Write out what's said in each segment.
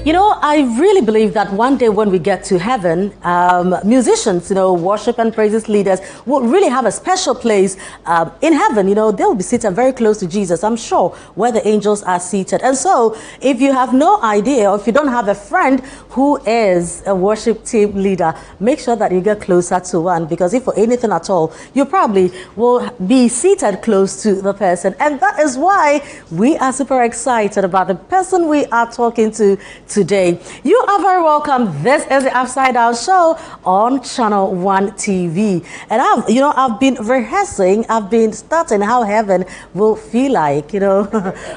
You know, I really believe that one day when we get to heaven, musicians, worship and praises leaders will really have a special place in heaven. They'll be seated very close to Jesus, I'm sure, where the angels are seated. And so, if you have no idea, or if you don't have a friend who is a worship team leader, make sure that you get closer to one, because if for anything at all, you probably will be seated close to the person. And that is why we are super excited about the person we are talking to today. You are very welcome. This is the Upside Down Show on Channel 1 TV. And I've been rehearsing, I've been starting how heaven will feel like,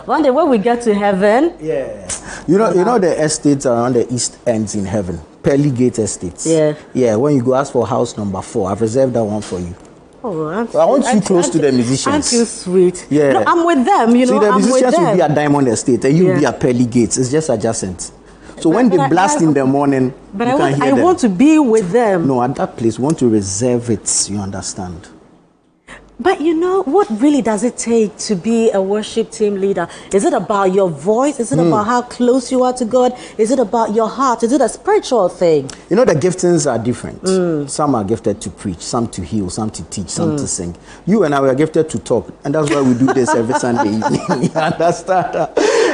one day when we get to heaven. Yeah. You know the estates around the East Ends in heaven, Pearly Gate Estates. Yeah. Yeah, when you go ask for house number 4, I've reserved that one for you. Oh, I want you close to the musicians. Aren't you sweet? Yeah. No, I'm with them, See, the musicians will be at Diamond Estate and you'll be at Pearly Gates. It's just adjacent. So when they blast in the morning, but you can hear them. I want to be with them. No, at that place, we want to reserve it, you understand? But what really does it take to be a worship team leader? Is it about your voice? Is it about how close you are to God? Is it about your heart? Is it a spiritual thing? The giftings are different. Some are gifted to preach, some to heal, some to teach, some to sing. You and I were gifted to talk, and that's why we do this every Sunday evening. You understand?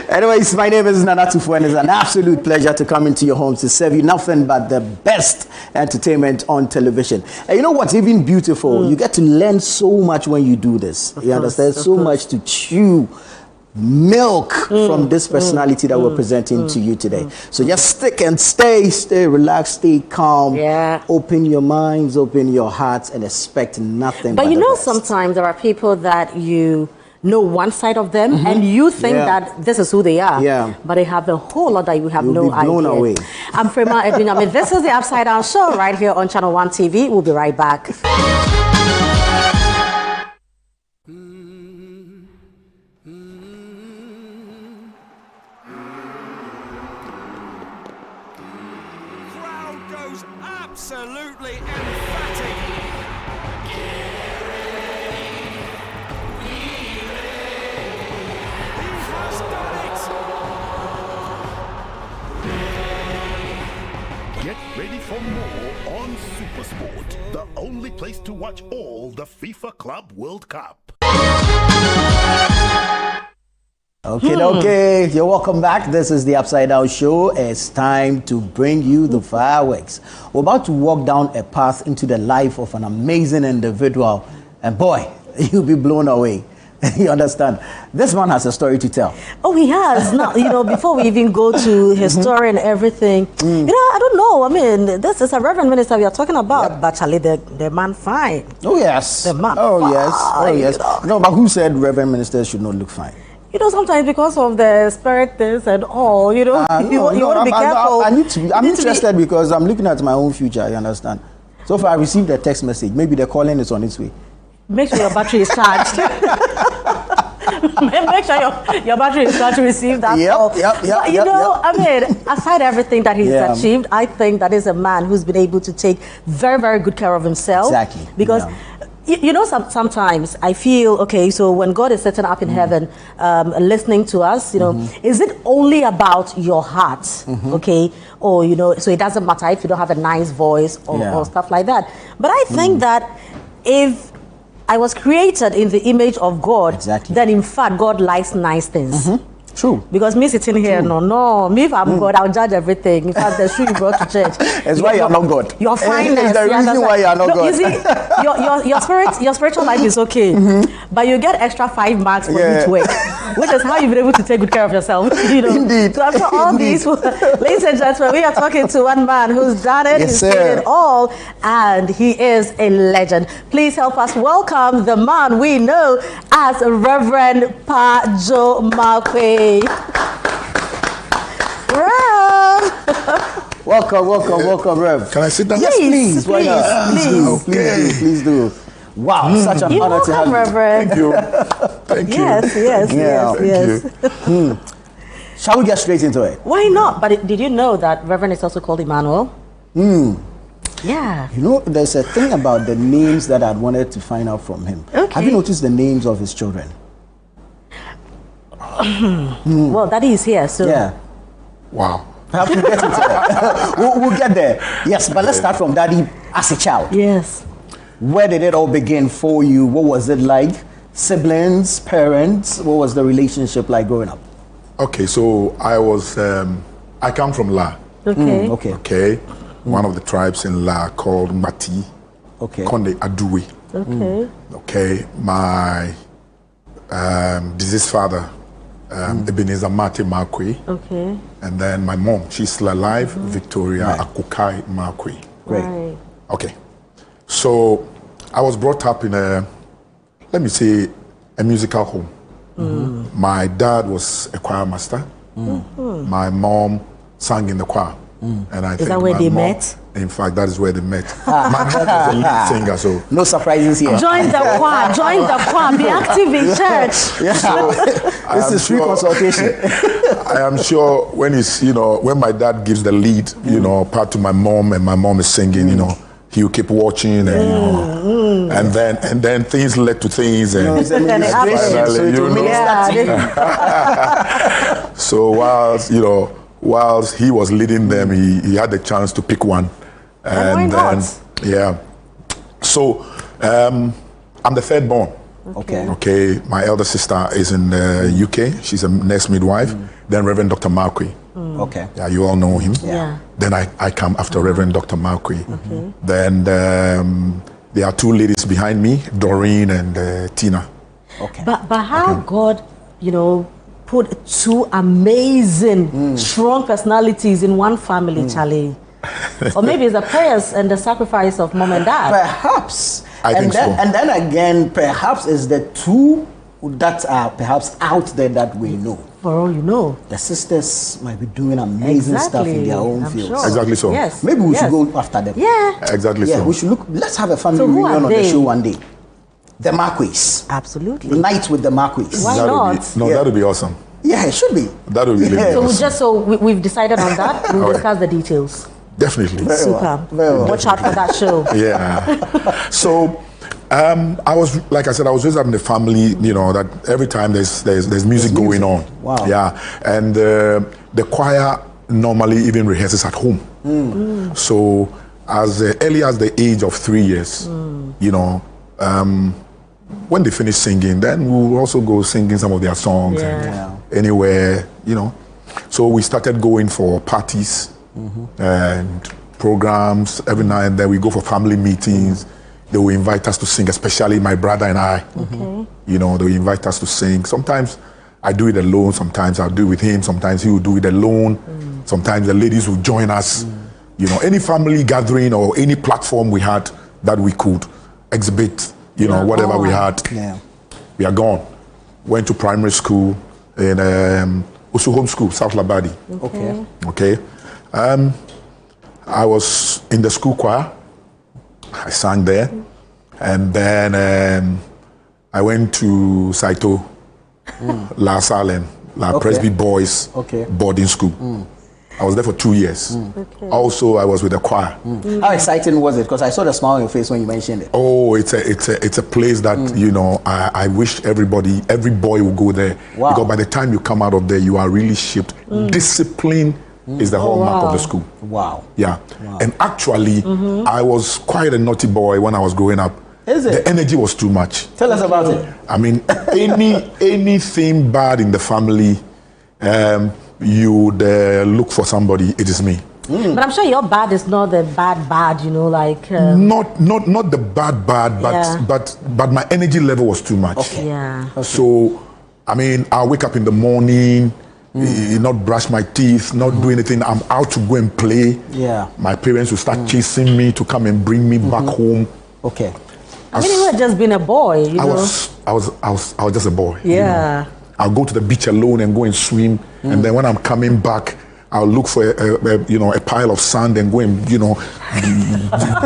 Anyways, my name is Nana Tufu, and it's an absolute pleasure to come into your home to serve you nothing but the best entertainment on television. And you know what's even beautiful? You get to learn so much when you do this. You understand? So much to chew milk from this personality that we're presenting to you today. So just stick and stay relaxed, stay calm. Yeah. Open your minds, open your hearts, and expect nothing but But sometimes there are people that you know one side of them and you think that this is who they are. Yeah. But they have the whole lot that you have You'll no be blown idea. away. I'm Prema Edwin. This is the Upside Down Show right here on Channel 1 TV. We'll be right back. Crowd goes absolutely emphatic. Get ready for more on SuperSport, the only place to watch all the FIFA Club World Cup. Okay, you're welcome back. This is the Upside Down Show. It's time to bring you the fireworks. We're about to walk down a path into the life of an amazing individual, and boy, you'll be blown away. You understand? This man has a story to tell. Oh, he has. Now, before we even go to his story and everything, I don't know. I mean, this is a Reverend Minister we are talking about, but Charlie, the man fine. Oh, yes. The man fine, yes. No, but who said Reverend Ministers should not look fine? Sometimes because of the spirit things and all, you want to be careful. I'm interested because I'm looking at my own future, you understand? So far, I received a text message. Maybe the calling is on its way. Make sure your battery is charged. Make sure your battery is charged to receive that call. I mean, aside everything that he's achieved, I think that is a man who's been able to take very, very good care of himself. Exactly. Because sometimes I feel, okay, so when God is sitting up in heaven, listening to us, is it only about your heart, okay? Or, so it doesn't matter if you don't have a nice voice or stuff like that. But I think that if I was created in the image of God, then in fact, God likes nice things. True. Because me sitting here, me if I'm God, I'll judge everything. In fact, the shoe you brought to church. That's why you're not God. Your fineness. It's the reason why you're not God. You see, your spiritual life is okay, but you get extra 5 marks for each week, which is how you've been able to take good care of yourself. Indeed. So after all these, ladies and gentlemen, we are talking to one man who's done it, he's seen it all, and he is a legend. Please help us welcome the man we know as Reverend Pa Joe Markwei. Welcome, Rev. Can I sit down? Yes, please. Why not? Please do. Wow, such an honor to have you. Reverend. Thank you. Thank you. Yes. Shall we get straight into it? Why not? But did you know that Reverend is also called Emmanuel? Yeah. There's a thing about the names that I'd wanted to find out from him. Okay. Have you noticed the names of his children? Well, Daddy is here, so. Yeah. Wow. Perhaps we'll get it. We'll get there. Yes, but let's start from Daddy as a child. Yes. Where did it all begin for you? What was it like? Siblings, parents, what was the relationship like growing up? Okay, so I come from La. Okay. Okay. Okay, one of the tribes in La called Mati, Okay. Konde Aduwe. Okay. Okay, my deceased father, Ebenezer Mate Markwei, Okay. and then my mom, she's still alive, Victoria Akukai Markwei. Great. Right. Okay, so I was brought up in let me say, a musical home. My dad was a choir master. My mom sang in the choir. And I think that where my they mom, met? In fact, that is where they met. My dad was a lead singer, so No surprises here. Join the choir. Join the choir. Be active in church. This is free consultation. I am sure when it's, when my dad gives the lead, part to my mom and my mom is singing, he'll keep watching and and then things led to things and It's an illustration, so it will minister to you. so whilst he was leading them, he had the chance to pick one. And why not? Yeah. So I'm the third born. Okay. Okay, my elder sister is in the UK. She's a nurse midwife. Then Reverend Dr. Markwei. Okay. Yeah, you all know him. Yeah. Then I come after Reverend Dr. Markwei. Then there are two ladies behind me, Doreen and Tina. Okay. But how God, put two amazing, strong personalities in one family, Charlie. Or maybe it's the prayers and the sacrifice of mom and dad. Perhaps. I think so. And then again, perhaps it's the two that are perhaps out there that we know. For all you know. The sisters might be doing amazing stuff in their own I'm fields. sure. Exactly so. Yes. Maybe we should yes. go after them. Yeah. Exactly Yeah, so. we should look. Let's have a family So who are reunion on the they? show one day. The Markweis. Absolutely. Night with the Markweis. Why not? That would be awesome. Yeah, it should be. That would be really So awesome. we've decided on that. We'll discuss the details. Definitely. Very well, Super. very well. Watch out for that show. Yeah. So I was, like I said, I was raised up in a family, that every time there's music going on. Wow. Yeah. And the choir normally even rehearses at home. So as early as the age of 3 years, when they finish singing, then we'll also go singing some of their songs and anywhere, So we started going for parties and programs. Every now and then we go for family meetings. They will invite us to sing, especially my brother and I. Okay. They will invite us to sing. Sometimes I do it alone. Sometimes I'll do it with him. Sometimes he will do it alone. Sometimes the ladies will join us. Any family gathering or any platform we had that we could exhibit, whatever we had. Yeah. We are gone. Went to primary school in Usu Home School, South Labadi. Okay. Okay. I was in the school choir. I sang there. And then I went to Saito, La Salem, La Presby Boys boarding school. I was there for 2 years. Okay. Also, I was with the choir. How exciting was it? Because I saw the smile on your face when you mentioned it. Oh, it's a place that I wish every boy would go there. Wow. Because by the time you come out of there, you are really shaped. Discipline is the hallmark of the school. Wow. Yeah. And actually, I was quite a naughty boy when I was growing up. Is it? The energy was too much. Tell us about it. I mean, anything bad in the family, you would look for somebody. It is me. But I'm sure your bad is not the bad, like... Not the bad, but my energy level was too much. Okay. Yeah. So, I mean, I'll wake up in the morning, not brush my teeth, not do anything. I'm out to go and play. Yeah. My parents will start chasing me to come and bring me back home. Okay. I mean, you had just been a boy, I was just a boy. Yeah. I'll go to the beach alone and go and swim, and then when I'm coming back, I'll look for a pile of sand and go and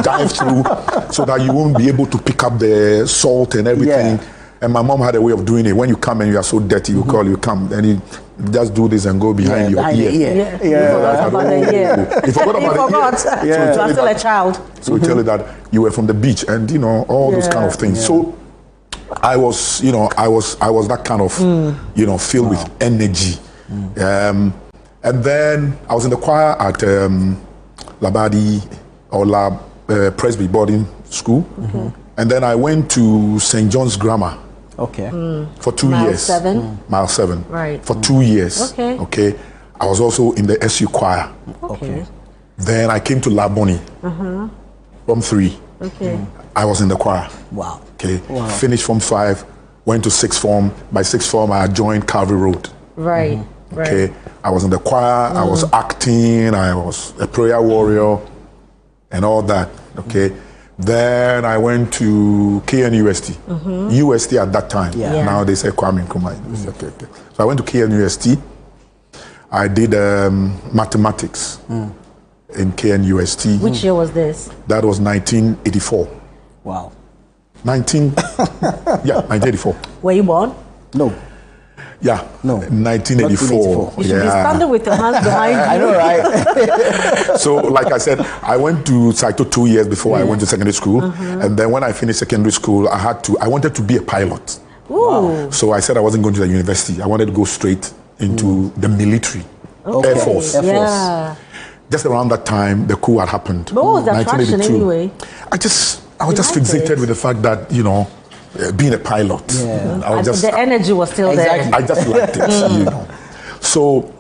dive through, so that you won't be able to pick up the salt and everything. Yeah. And my mom had a way of doing it. When you come and you are so dirty, you call, you come, and you just do this and go behind your behind ear. the ear. Yeah. Yeah. You forgot about the year. You forgot about You forgot. the ear. Yeah. You are still a child. So we tell you that you were from the beach, and all those kind of things. Yeah. So I was that kind of filled with energy. And then I was in the choir at Labadi or Presby boarding school. And then I went to St. John's Grammar. Okay. For 2 Mile years. 7. Mile 7. Right. For 2 years. Okay. Okay. I was also in the SU choir. Okay. Then I came to Laboni from 3. Okay. I was in the choir. Wow. Okay. Wow. Finished from 5, went to 6th form. By 6th form, I joined Calvary Road. Right. Okay. I was in the choir. I was acting. I was a prayer warrior, and all that. Okay. Then I went to KNUST. UST at that time. Yeah. Now they say Kwame Nkrumah. Okay. So I went to KNUST. I did mathematics in KNUST. Which year was this? That was 1984. Wow. 1984. Were you born? No. Yeah. No. 1984. You should be standing with your hands behind you. I know, right? So, like I said, I went to Saito 2 years before I went to secondary school. And then when I finished secondary school, I wanted to be a pilot. Ooh. So I said I wasn't going to the university. I wanted to go straight into the military, Air Force. Air Force. Yeah. Just around that time, the coup had happened. But what was the attraction 1982. anyway? I was just liked fixated it. with the fact that, being a pilot. Yeah. I was just, The energy was still Exactly. I just liked it, So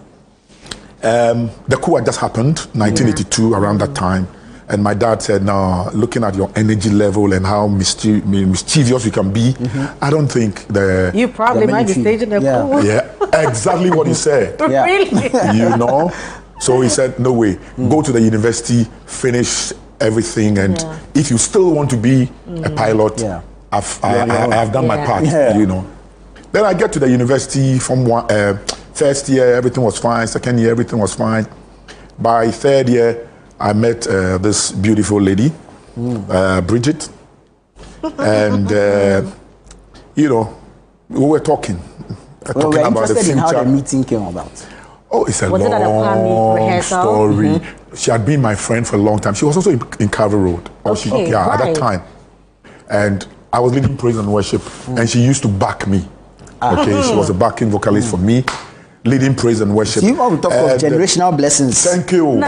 the coup had just happened, 1982, around that time. And my dad said, no, looking at your energy level and how mischievous you can be, I don't think You probably The might be military. staging a Yeah. coup. Yeah, exactly what he said. Yeah. Really? So he said, no way, go to the university, finish everything. And if you still want to be a pilot, I've done my part, Then I get to the university from first year, everything was fine. Second year, everything was fine. By third year, I met this beautiful lady, Bridget. And, we were talking. Well, we're about the interested in how future. the meeting came about. Oh, it's a Was it at a family long rehearsal? story. She had been my friend for a long time. She was also in Calvary Road. Okay, at that right. time. And I was leading praise and worship, and she used to back me. Okay, she was a backing vocalist for me, leading praise and worship. See what we talk of generational blessings. Thank you.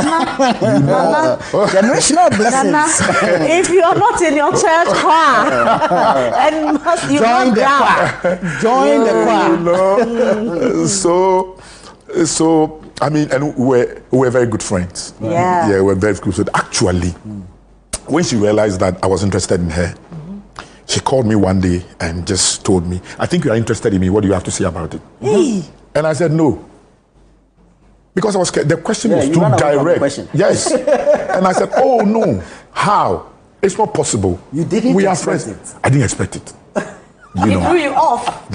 Generational blessings. If you are not in your church choir, and you Join the choir. Join the choir. So I mean, and we're very good friends. Yeah. Yeah, we're very good friends. Actually, when she realized that I was interested in her, she called me one day and just told me, I think you are interested in me. What do you have to say about it? And I said, no. Because I was scared. The question was you too ran away from the direct. question. Yes. And I said, oh, no. How? It's not possible. You didn't We are expect friends. it. I didn't expect it. He threw you off.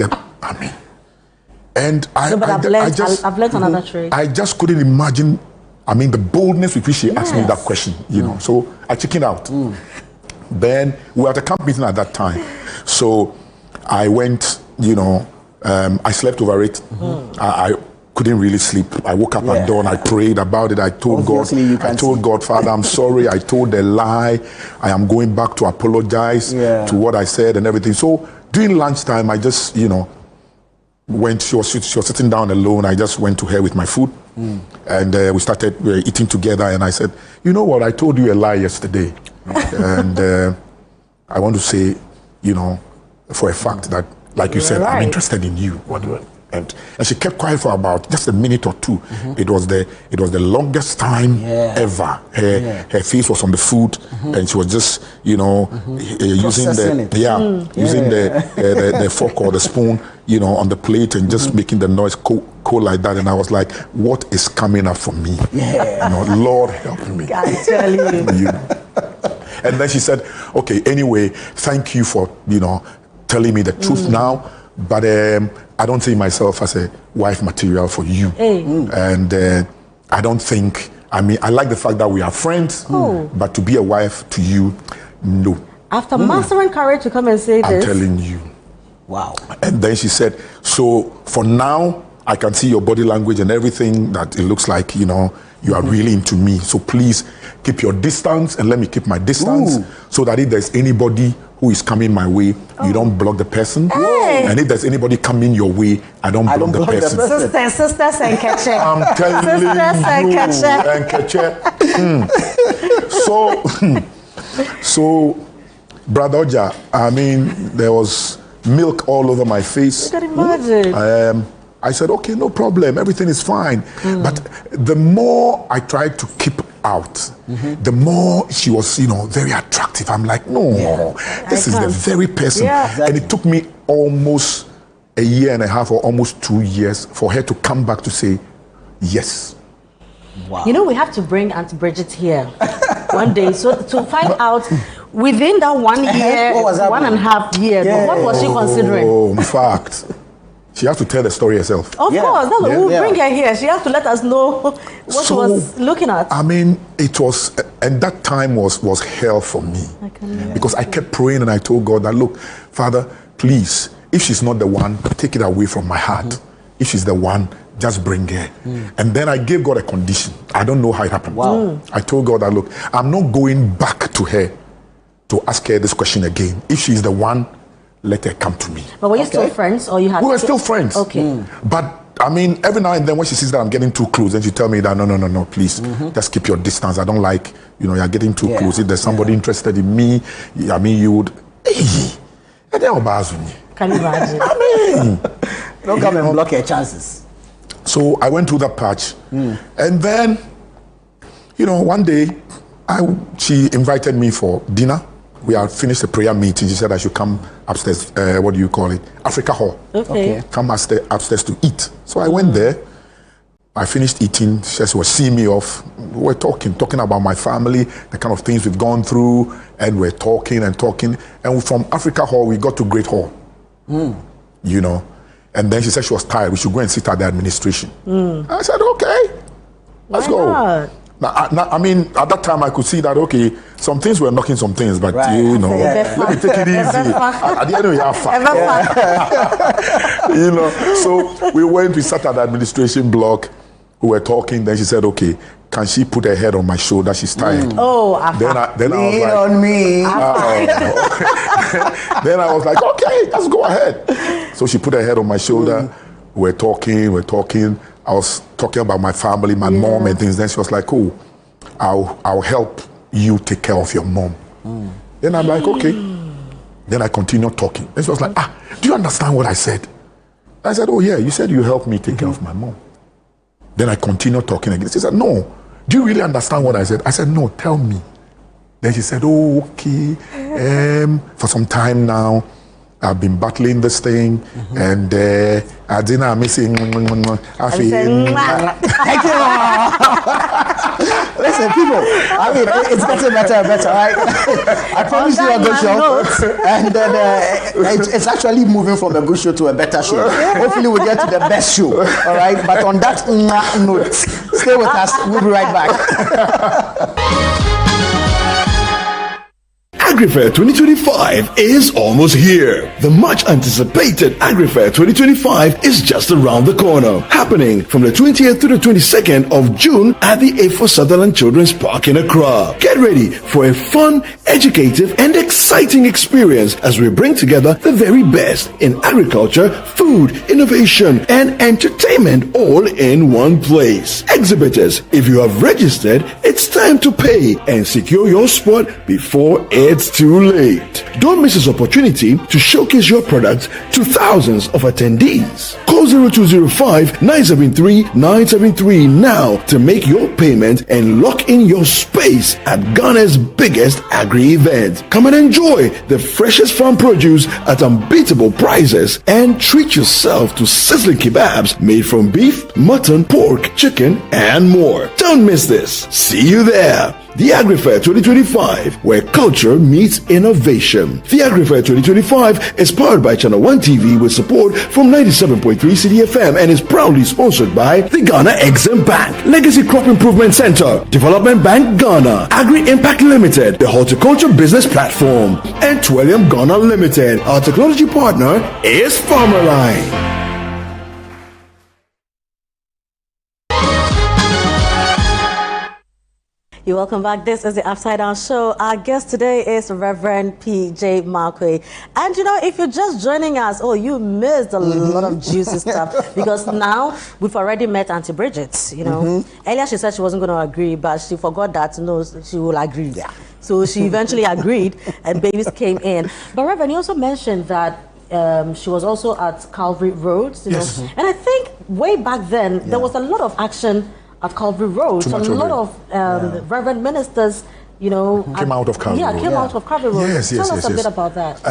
And I've learned another trade. I just couldn't imagine, the boldness with which she asked me that question, So I chickened out. Then we were at a camp meeting at that time. So I went, I slept over it. I couldn't really sleep. I woke up at dawn. I prayed about it. I told God, Father, I'm sorry. I told a lie. I am going back to apologize to what I said and everything. So during lunchtime, I just, when she was sitting down alone, I just went to her with my food. And we started eating together. And I said, you know what? I told you a lie yesterday. And I want to say, for a fact that, like you said, I'm interested in you. And she kept quiet for about just a minute or two. It was the longest time ever. Her face was on the food, and she was just using the fork or the spoon on the plate and just making the noise cool like that. And I was like, what is coming up for me? Lord help me. I tell you. And then she said, okay, anyway, thank you for telling me the truth now, but I don't see myself as a wife material for you. And I don't think, I like the fact that we are friends, but to be a wife to you, no. After mastering courage to come and say I'm this. telling you. Wow. And then she said, so for now, I can see your body language and everything that it looks like, you You are really into me. So please keep your distance and let me keep my distance so that if there's anybody who is coming my way, you don't block the person. And if there's anybody coming your way, I don't block the person. Sisters and catch it. I'm telling you. So, Brother Oja, I mean, there was milk all over my face. You can imagine. I said, okay, no problem, everything is fine. But the more I tried to keep out, the more she was, very attractive. I'm like, no, this is the very person. Yeah. Exactly. And it took me almost a year and a half or almost 2 years for her to come back to say, yes. Wow. We have to bring Auntie Bridget here one day so to find out within that 1 year, 1.5 years, what was she considering? Oh, in fact, she has to tell the story herself. Of course, we'll bring her here. She has to let us know what she was looking at. I mean, it was, and that time was hell for me. Because I kept praying and I told God that, look, Father, please, if she's not the one, take it away from my heart. If she's the one, just bring her. And then I gave God a condition. I don't know how it happened. I told God that, look, I'm not going back to her to ask her this question again. If she's the one, let her come to me. But were you still friends, or you had? We were still friends. Okay. But I mean, every now and then when she sees that I'm getting too close, then she tell me that no, please, just keep your distance. I don't like, you're getting too close. If there's somebody interested in me, I mean, you would. And then can you imagine? I mean, don't come and block your chances. So I went through that patch, and then, one day, she invited me for dinner. We had finished the prayer meeting. She said I should come upstairs. What do you call it? Africa Hall. Okay. Come upstairs to eat. So I went there. I finished eating. She was seeing me off. We were talking about my family, the kind of things we've gone through, and we're talking. And from Africa Hall, we got to Great Hall. And then she said she was tired. We should go and sit at the administration. I said, okay, let's go. Not? Now, I mean, at that time, I could see that, okay, some things were knocking some things, but, let me take it easy. At the end of the so we sat at the administration block, we were talking, then she said, okay, can she put her head on my shoulder? She's tired. Then I was like, on me. Then I was like, okay, let's go ahead. So she put her head on my shoulder, we're talking. I was talking about my family, my mom and things. Then she was like, oh, I'll help you take care of your mom. Then I'm like, okay. Then I continued talking. Then she was like, do you understand what I said? I said, oh yeah, you said you help me take care of my mom. Then I continued talking again. She said, no, do you really understand what I said? I said, no, tell me. Then she said, oh, okay. For some time now, I've been battling this thing, and I didn't miss it. Thank you. Listen, people, I mean, it's getting better and better, right? I promise you a good show. And then it's actually moving from a good show to a better show. Hopefully we'll get to the best show, all right? But on that note, stay with us. We'll be right back. AgriFair 2025 is almost here. The much anticipated AgriFair 2025 is just around the corner, happening from the 20th to the 22nd of June at the A4 Sutherland Children's Park in Accra. Get ready for a fun, educative, and exciting experience as we bring together the very best in agriculture, food, innovation, and entertainment all in one place. Exhibitors, if you have registered, it's time to pay and secure your spot before it's too late. Don't miss this opportunity to showcase your products to thousands of attendees. Call 0205-973-973 now to make your payment and lock in your space at Ghana's biggest agri-event. Come and enjoy the freshest farm produce at unbeatable prices and treat yourself to sizzling kebabs made from beef, mutton, pork, chicken, and more. Don't miss this. See you there. The AgriFair 2025, where culture meets innovation. The AgriFair 2025 is powered by Channel 1 TV with support from 97.3 CDFM and is proudly sponsored by the Ghana Exim Bank, Legacy Crop Improvement Center, Development Bank Ghana, Agri Impact Limited, the Horticulture Business Platform, and Twillium Ghana Limited. Our technology partner is Farmerline. You're welcome back. This is the Upside Down Show. Our guest today is Reverend P.J. Markwei. And you know, if you're just joining us, you missed a lot of juicy stuff, because now we've already met Auntie Bridget. You know, earlier she said she wasn't going to agree, but she forgot that no, she will agree. Yeah. So she eventually agreed, and babies came in. But Reverend, you also mentioned that she was also at Calvary Road, you know, and I think way back then there was a lot of action at Calvary Road. So a lot of Reverend ministers, you know, came out of Calvary Road. Came out of Calvary Road. Tell us a bit about that.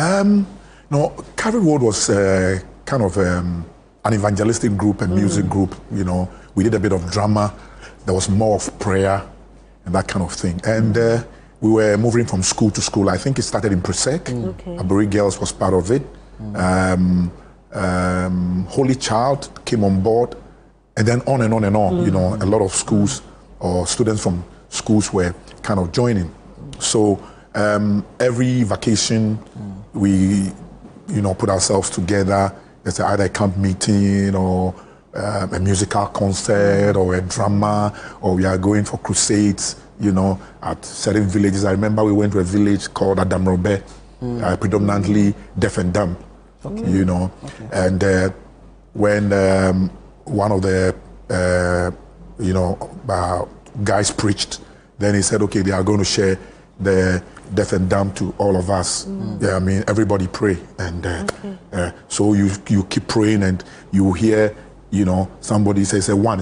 No, Calvary Road was kind of an evangelistic group and music group. You know, we did a bit of drama. There was more of prayer and that kind of thing. And we were moving from school to school. I think it started in Presec. Aburi Girls was part of it. Holy Child came on board. And then on and on and on, you know, a lot of schools or students from schools were kind of joining. So every vacation, we, you know, put ourselves together. There's either a camp meeting or a musical concert or a drama, or we are going for crusades, you know, at certain villages. I remember we went to a village called Adamrobe, predominantly deaf and dumb, you know. And when one of the, you know, guys preached, then he said, okay, they are going to share the deaf and dumb to all of us. Yeah, I mean, everybody pray. And so you keep praying, and you hear, you know, somebody say one,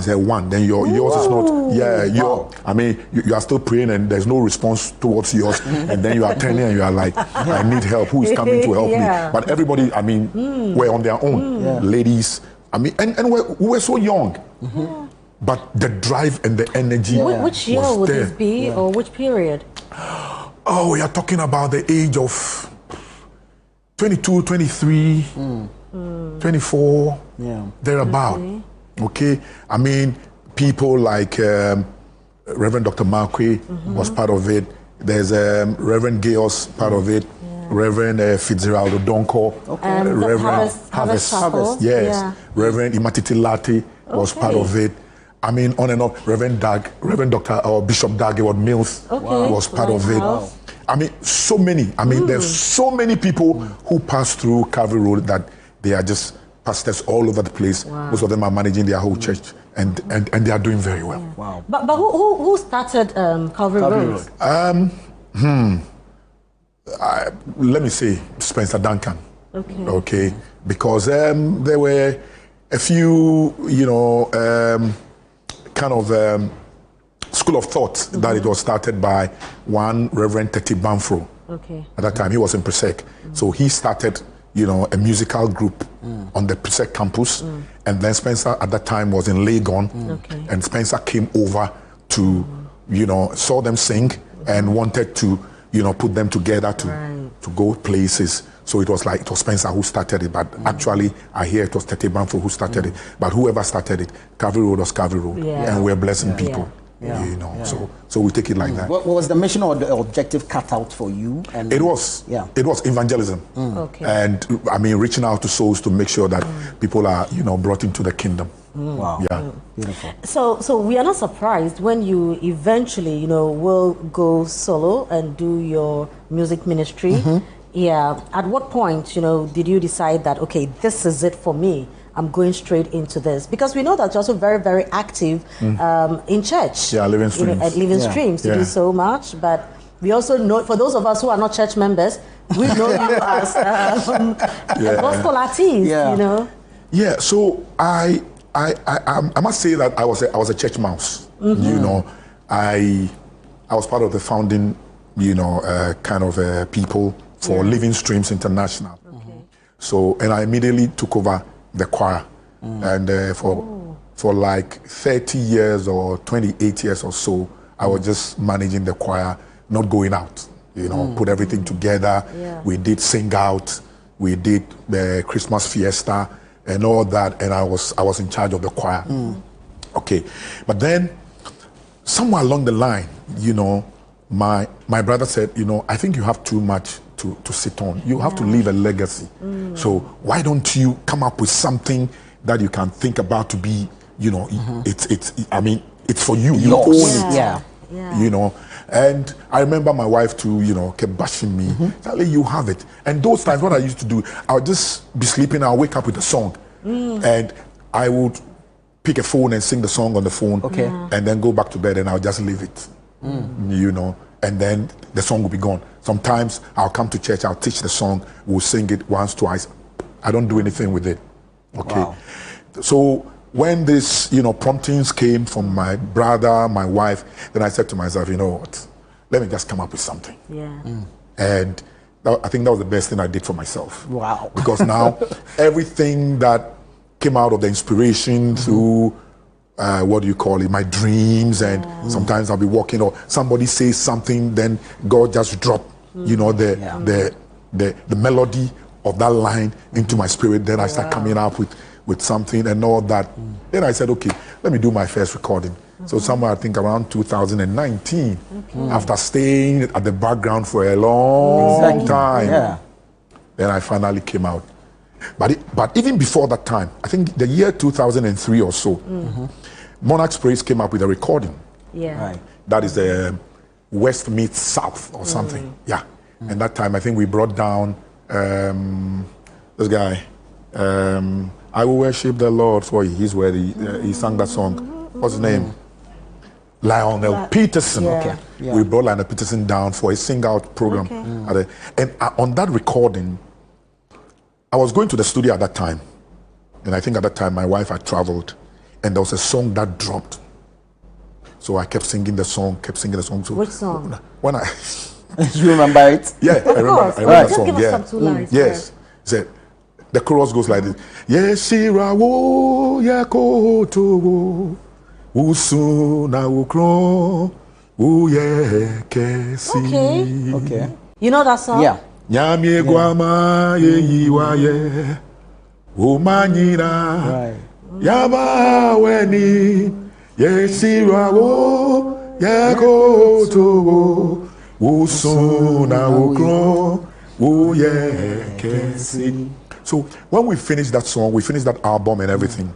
then yours is not, I mean, you are still praying and there's no response towards yours, and then you are turning and you are like, I need help, who is coming to help me? But everybody, I mean, were on their own. Ladies, I mean, and we were so young, but the drive and the energy. Which year would this be, or which period? Oh, we are talking about the age of 22, 23, 24, thereabout. Okay, I mean, people like Reverend Dr. Markwei was part of it. There's Reverend Gaius part of it. Reverend Fitzgerald Donko, Reverend Harvest, yes. Reverend Imatiti Lati was part of it. I mean, on and on. Reverend Dr. or Bishop Dageward Mills was part of it. I mean, so many. I mean, there's so many people who pass through Calvary Road that they are just pastors all over the place. Most of them are managing their whole church, and they are doing very well. Wow. But who started Calvary Road? Let me say Spencer Duncan. Okay, because there were a few, you know, kind of school of thought that it was started by one Reverend Teti Banfro. At that time, he was in Presec. So he started, you know, a musical group on the Presec campus. And then Spencer at that time was in Legon. And Spencer came over to, you know, saw them sing and wanted to, you know, put them together to go places. So it was Spencer who started it, but actually I hear it was Tete Banfo who started it. But whoever started it, Calvary Road was Calvary Road, and we're blessing people. You know, so we take it like that. What was the mission or the objective cut out for you? And it was evangelism, and I mean reaching out to souls to make sure that people are, you know, brought into the kingdom. Wow. Yeah. Beautiful. So we are not surprised when you eventually, you know, will go solo and do your music ministry. Yeah. At what point, you know, did you decide that, okay, this is it for me? I'm going straight into this? Because we know that you're also very, very active in church. Yeah, Living Streams. You know, at Living Streams, you do so much. But we also know, for those of us who are not church members, we know you as a gospel artist, you know. Yeah, so I must say that I was a church mouse. You know, I was part of the founding, you know, kind of people for Living Streams International. So, and I immediately took over the choir, and for like 30 years or 28 years or so, I was just managing the choir, not going out. You know, put everything together. We did sing out, we did the Christmas fiesta and all that, and I was in charge of the choir. Okay, but then somewhere along the line, you know, my brother said, you know, I think you have too much to sit on. You have to leave a legacy. So why don't you come up with something that you can think about to be, you know, it's I mean, it's for you. You own it. Yeah. You know, and I remember my wife too, you know, kept bashing me. Charlie, you have it. And those times, what I used to do, I would just be sleeping, I'll wake up with a song. And I would pick a phone and sing the song on the phone. Okay. And then go back to bed and I'll just leave it. You know, and then the song will be gone. Sometimes I'll come to church, I'll teach the song, we'll sing it once, twice. I don't do anything with it. Okay. Wow. So when this, you know, promptings came from my brother, my wife, then I said to myself, you know what, let me just come up with something. Yeah. And I think that was the best thing I did for myself. Wow. Because now everything that came out of the inspiration through, what do you call it, my dreams, and sometimes I'll be walking or somebody says something, then God just drop, you know, the melody of that line into my spirit. Then I start coming up with something and all that. Then I said, okay, let me do my first recording. So somewhere I think around 2019, after staying at the background for a long time, then I finally came out. But even before that time, I think the year 2003 or so, Monarch's Praise came up with a recording. Yeah. Right. That is the West meets South or something. Yeah. And that time I think we brought down this guy. I will worship the Lord for he's worthy. He sang that song. What's his name? Lionel Peterson. Yeah. Okay. Yeah. We brought Lionel Peterson down for a sing-out program. And on that recording, I was going to the studio at that time. And I think at that time my wife had traveled. And there was a song that dropped. So I kept singing the song, So Which song? When I... You remember it? Yeah, I remember course. that Just song. give us Yeah. some two lines, Yes. Said the chorus goes like this. Yeshira wo yakoto usuna ukro uyekesi. Okay. You know that song? Yeah. Nyamie guama ye yiwaye umanyira Right. yama weni yeshira wo yakoto usuna ukro uyekesi. So when we finished that song, we finished that album and everything,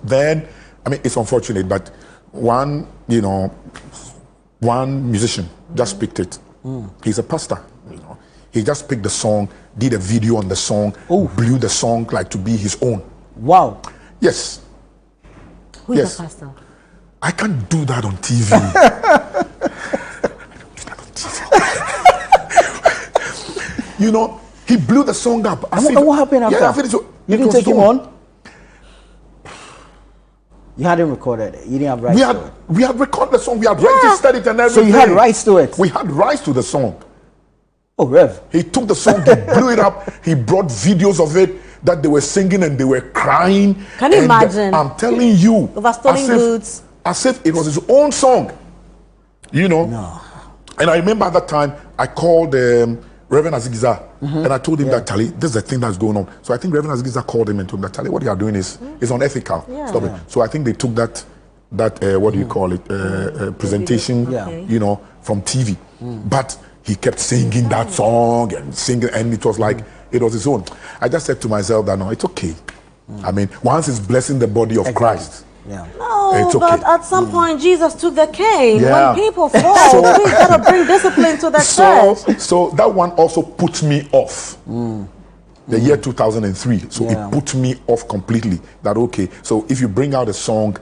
then, I mean, it's unfortunate, but one musician just picked it. He's a pastor, you know. He just picked the song, did a video on the song, blew the song like to be his own. Wow. Yes. Who is Yes. the pastor? I can't do that on TV. You know, he blew the song up. And what happened after? Yeah, after it, so You it didn't was take him done. on? You hadn't recorded it. You didn't have rights to it. We had recorded the song. We had registered it and So everything. you had rights to it? We had rights to the song. Oh, Rev. He took the song, he blew it up. He brought videos of it that they were singing and they were crying. Can you And imagine? I'm telling you, Over stolen goods. as if it was his own song. You know. No. And I remember at that time I called Reverend Azigiza and I told him that, Charlie, this is the thing that's going on. So I think Reverend Azigiza called him and told him that, Charlie, what you are doing is unethical. Stop it. So I think they took that what do you call it, presentation, you know, from TV. But he kept singing that song and singing, and it was like it was his own. I just said to myself that no, it's okay. I mean, once it's blessing the body of Christ. Yeah. No, It's okay. but at some point Jesus took the cane. Yeah. When people fall, we gotta bring discipline to the church. So that one also put me off. The year 2003. So Yeah. it put me off completely. That okay. So if you bring out a song,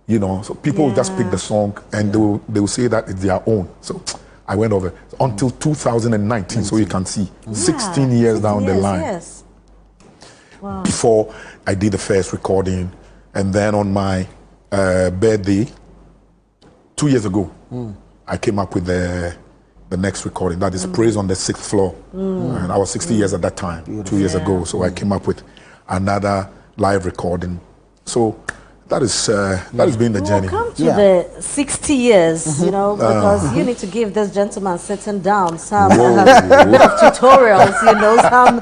you know, so people will just pick the song and they will say that it's their own. So I went over until 2019. So you can see 16 years down the line. Yes. Wow. Before I did the first recording, and then on my birthday 2 years ago, I came up with the next recording. That is Praise on the 6th Floor, and I was 60 years at that time. 2 years ago, so I came up with another live recording. So that has been the journey. We'll come to the 60 years, you know, because you need to give this gentleman sitting down some tutorials, you know, some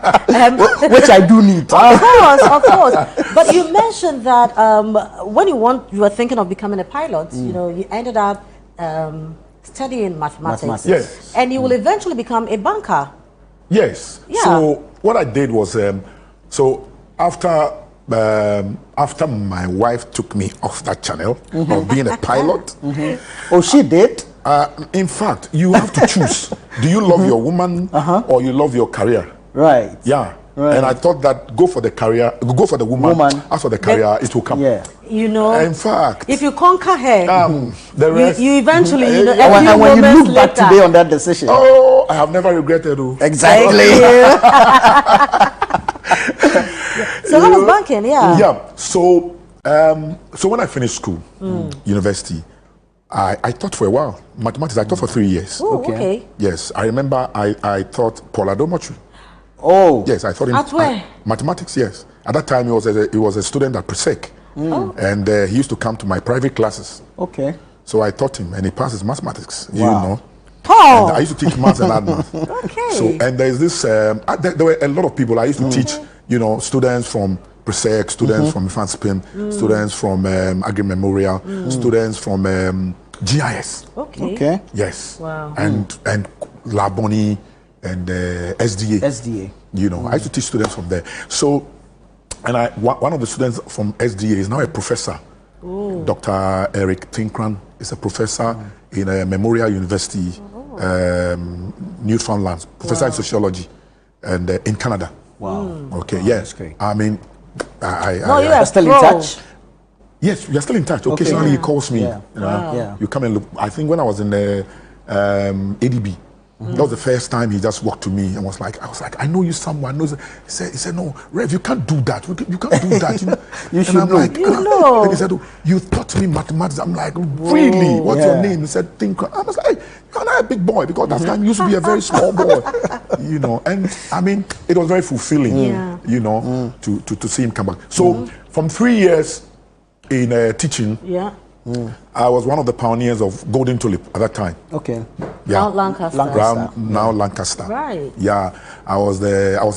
Which I do need. Of course. But you mentioned that when you were thinking of becoming a pilot, you know, you ended up studying mathematics. Yes. And you will eventually become a banker. Yes. Yeah. So what I did was, so after my wife took me off that channel of being a pilot, Oh, she did? In fact, you have to choose. Do you love your woman or you love your career? Right. Yeah. Right. And I thought that go for the career, go for the woman. As for the career, it will come. Yeah. You know, In fact, if you conquer her, the rest, you eventually, you know, And when you look back later, today on that decision. oh, I have never regretted it. Exactly. So how was banking? Yeah. Yeah. So, so when I finished school, university, I taught for a while. Mathematics, I taught for 3 years. Oh, okay. Yes, I remember I taught Paul Adomotri. Oh. Yes, I taught him. At where? Mathematics, yes. At that time, he was a student at Presec. And he used to come to my private classes. Okay. So I taught him, and he passed his mathematics, you Wow. know. Paul. And I used to teach maths and math. Okay. So, and there's this, there were a lot of people I used to teach, you know, students from Presec, students from Fanspin, students from Agri Memorial, students from GIS. Okay. Okay. Yes. Wow. And Laboni and SDA. SDA. You know, I used to teach students from there. So, and one of the students from SDA is now a professor. Dr. Eric Tinkran is a professor in Memorial University, Newfoundland, professor in sociology, and in Canada. Wow. Okay, yes. great. I mean, No, you are Still in pro. touch? yes, we are still in touch. Occasionally, he calls me. Yeah. You know, Yeah. you come and look. I think when I was in the ADB, that was the first time he just walked to me and was like, I know you somewhere. He said, no, Rev, you can't do that. You can't do that. You know? You and should I'm know. like, You know. And he said, oh, you taught me mathematics. I'm like, really? What's your name? He said, Think. I was like, you're not a big boy, because that time you used to be a very small boy. You know, and I mean, it was very fulfilling, you know, to see him come back. So from 3 years in teaching, Yeah. I was one of the pioneers of Golden Tulip at that time. Okay. Yeah. Mount Lancaster. Now Lancaster. Right. Yeah, I was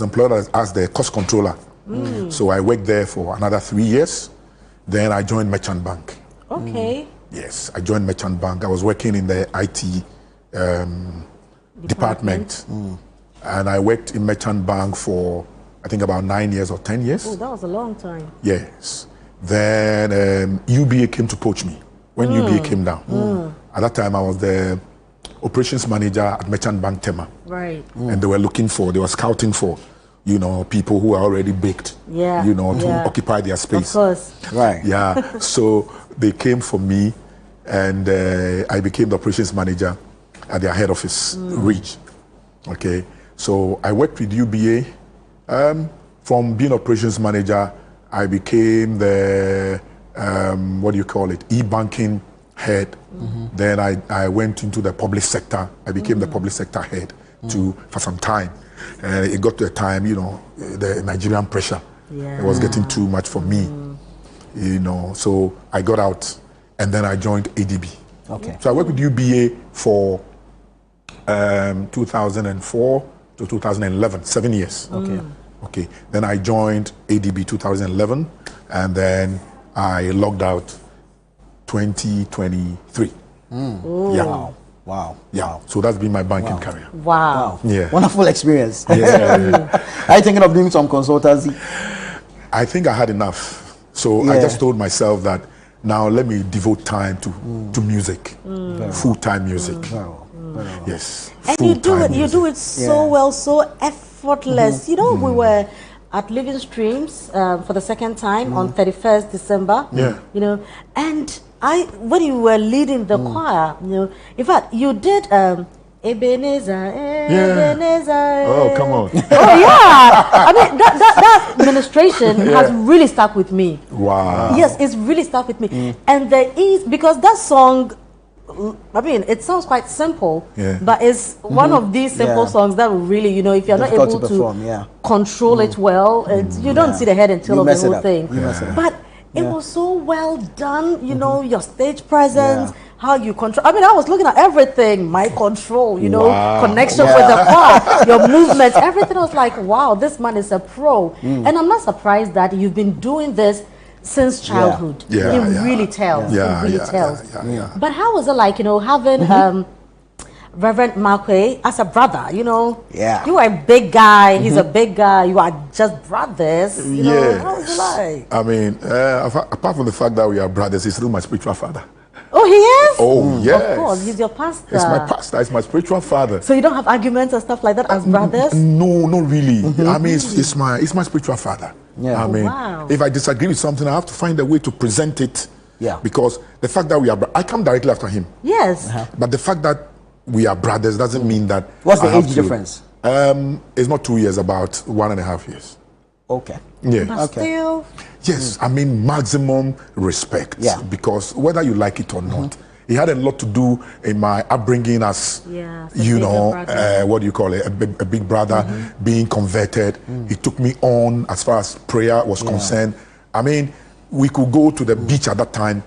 employed as the cost controller. So I worked there for another 3 years. Then I joined Merchant Bank. Okay. Yes, I joined Merchant Bank. I was working in the IT department. And I worked in Merchant Bank for, I think, about 9 years or 10 years. Oh, that was a long time. Yes. Then UBA came to poach me when UBA came down. At that time, I was the operations manager at Merchant Bank Tema. Right. And they were scouting for, you know, people who are already baked, Yeah. you know, to Yeah. occupy their Of space. course. Right. Yeah. So they came for me, and I became the operations manager at their head office, Ridge. Okay. So I worked with UBA. From being operations manager, I became the e-banking head. Then I went into the public sector. I became the public sector head for some time. It got to a time, you know, the Nigerian pressure. It was getting too much for me, you know. So I got out, and then I joined ADB. Okay. So I worked with UBA for 2004 to 2011, 7 years. Okay. Okay. Then I joined ADB 2011, and then I logged out 2023. Yeah. Wow. Yeah. So that's been my banking career. Wow. Yeah. Wonderful experience. Yeah. Are you thinking of doing some consultancy? I think I had enough. So I Yeah. just told myself that now let me devote time to music, full-time music. Yes. And you do full-time it. You do music. it so well, so effortless. You know, we were at Living Streams for the second time on 31st December. Yeah. You know, and when you were leading the choir, you know, in fact, you did Ebenezer, Ebenezer. Oh, come on. Oh yeah. I mean, that ministration has really stuck with me. Wow. Yes, it's really stuck with me. And there is, because that song, I mean, it sounds quite simple, but it's one of these simple songs that will really, you know, if you're not Difficult able to perform, control it well, you don't see the head and tail You of the mess it whole up. thing. You mess it up. But it was so well done, you know, your stage presence, how you control. I mean, I was looking at everything, my control, you know, connection with the choir, your movements, everything. I was like, wow, this man is a pro. And I'm not surprised that you've been doing this since childhood. It really tells. It really tells. But how was it like, you know, having Reverend Markwei as a brother, you know? Yeah. You are a big guy, he's a big guy, you are just brothers. You know, how was it like? I mean, apart from the fact that we are brothers, he's still my spiritual father. Oh, he is? Oh, yes. Of course, he's your pastor. It's my pastor. It's my spiritual father. So you don't have arguments and stuff like that as brothers? No, not really. I mean, it's my spiritual father. Yeah. I mean, wow. if I disagree with something, I have to find a way to present it. Yeah. Because the fact that we are, I come directly after him. Yes. But the fact that we are brothers doesn't mean that. What's the I have age to- difference? It's not 2 years, about 1.5 years. Okay. Yeah. But Okay. still, Yes, I mean maximum respect. Yeah. Because whether you like it or not, it had a lot to do in my upbringing as, Yeah, as a you bigger know, brother. what do you call it, a big brother being converted. He took me on as far as prayer was concerned. I mean, we could go to the beach at that time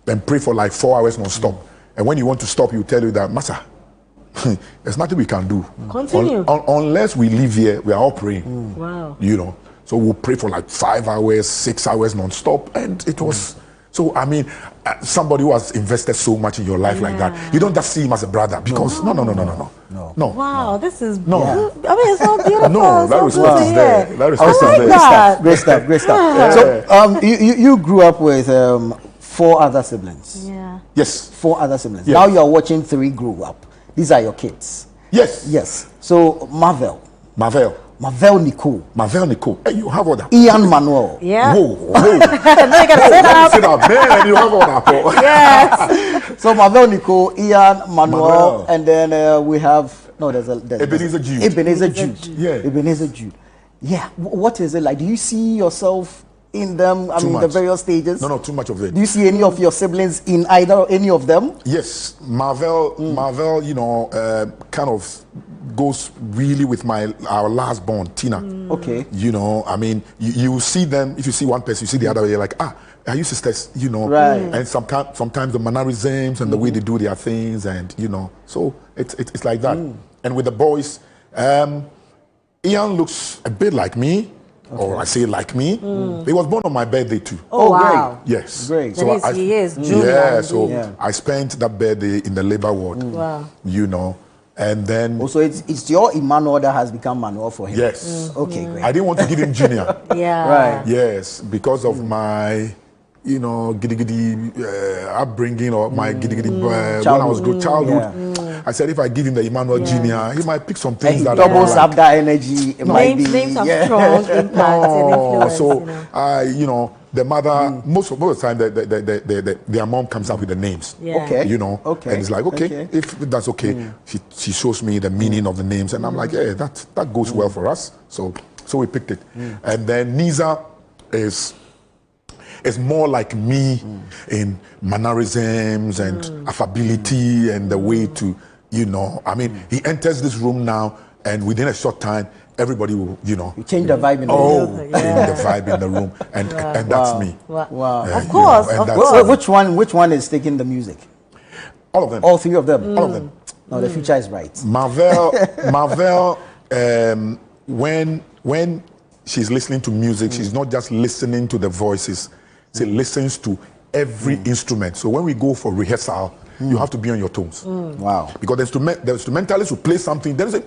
and pray for like 4 hours non-stop. And when you want to stop, he will tell you that, Master, there's nothing we can do. Continue. Unless we live here, we are all praying. wow. You know, so we'll pray for like 5 hours, 6 hours non-stop, and it was so. I mean, somebody who has invested so much in your life like that, you don't just see him as a brother because no. Wow, this is No. I mean, it's so beautiful. No, that so respect good is to there. hear. That respect I is like there. that. Great stuff. Great stuff. So, you grew up with 4 other siblings. Yeah. Yes, 4 other siblings. Yes. Now you are watching 3 grow up. These are your kids. yes, Yes. So Marvel Nicole, Nicole. Hey, you have all that. Ian Manuel. Yeah. Whoa. No, you gotta sit up. Sit up, man. You have all that. Yes. So Marvel Nicole, Ian Manuel, Manuel. and then we have there's Ebenezer Jude. Ebenezer Jude. Yeah. Ebenezer Jude. Yeah. What is it like? Do you see yourself in them? I Too mean, the much. various stages. No, too much of it. Do you see any of your siblings in any of them? Yes, Marvel, you know, kind of goes really with our last born, Tina. Okay. You know, I mean, you see them. If you see one person, you see the other. You're like, are you sisters? You know, Right. And sometimes the mannerisms and the way they do their things, and you know, so it's like that. And with the boys, Ian looks a bit like me, or I say like me. He was born on my birthday too. Oh, wow. Yes. Great. That is, he is junior. Yeah, so indeed. I spent that birthday in the labor ward. Wow. You know, and then Also, it's your Emmanuel that has become Manuel for him. yes, Okay, great. I didn't want to give him junior. Yeah. Right. Yes, because of my, you know, giddy upbringing or my giddy when I was good childhood. I said if I give him the Emmanuel Junior, he might pick some And things he that I don't doubles like. up that energy. It might be. Names have yeah. strong impact and influence. So you know. you know, the mother most of the time their mom comes up with the names. Yeah. Okay. You know, Okay. and it's like okay, Okay. if that's okay, she shows me the meaning of the names, and I'm like, yeah, that goes well for us. So we picked it, and then Niza is more like me in mannerisms and affability and the way to, you know, I mean, he enters this room now, and within a short time, everybody will, you know, You change the vibe in the oh, room. Yeah. the vibe in the room, and that's me. Wow. Wow. Yeah, Of you course, know, and of that's course. me. Which one is taking the music? All of them. All 3 of them. All of them. No, the future is bright. Marvel, when she's listening to music, she's not just listening to the voices. She listens to every instrument. So when we go for rehearsal, you have to be on your toes. Wow. Because the instrumentalist will play something, then they say,